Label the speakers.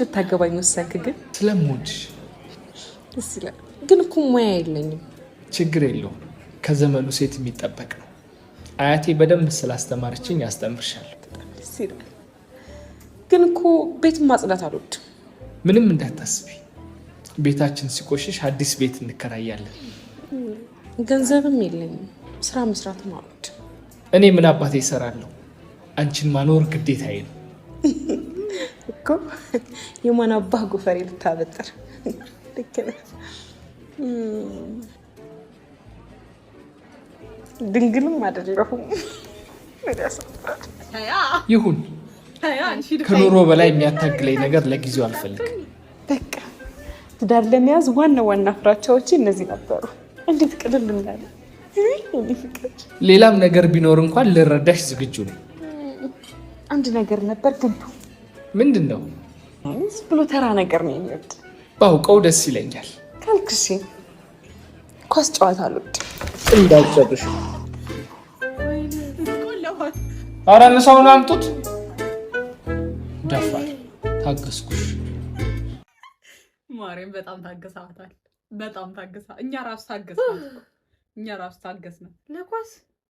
Speaker 1: ልታገባኝ ወሰንክ ግን?
Speaker 2: ስለምወድሽ።
Speaker 1: ደስ ይላል። ግን እኮ ሙያ የለኝም።
Speaker 2: ችግር የለውም። ከዘመኑ ሴት የሚጠበቅ ነው። አያቴ በደንብ ስላስተማረችኝ ያስተምርሻለሁ።
Speaker 1: ደስ ይላል። ግን እኮ ቤት ማጽዳት አልወድም።
Speaker 2: ምንም እንዳታስቢ። ቤታችን ሲቆሽሽ አዲስ ቤት እንከራያለን።
Speaker 1: ገንዘብም የለኝም። ስራ መስራትም አልወድም።
Speaker 2: እኔ ምን አባቴ እሰራለሁ? አንቺን ማኖር ግዴታዬ ነው
Speaker 1: እኮ። የማን አባህ ጎፈሬ ልታበጥር? ልክ ነህ። ድንግልም አይደለሁም።
Speaker 2: ይሁን። ከኑሮ በላይ የሚያታግለኝ ነገር ለጊዜው አልፈልግም።
Speaker 1: በቃ ትዳር ለመያዝ ዋና ዋና ፍራቻዎች እነዚህ ነበሩ። እንዴት ቅልል እንዳለ።
Speaker 2: ሌላም ነገር ቢኖር እንኳን ልረዳሽ ዝግጁ ነኝ።
Speaker 1: አንድ ነገር ነበር ግን
Speaker 2: ምንድን ነው?
Speaker 1: ብሎ ተራ ነገር ነው የሚወድ።
Speaker 2: ባውቀው ደስ ይለኛል
Speaker 1: ካልክሽ ኳስ ጨዋታ አልወድም።
Speaker 2: እንዳትጨርሽ። ኧረ ምሳውን አምጡት። ደፋር ታገስኩሽ።
Speaker 3: ማርያም በጣም ታገሳታል። በጣም ታገሳ። እኛ ራሱ ታገስን ለኳስ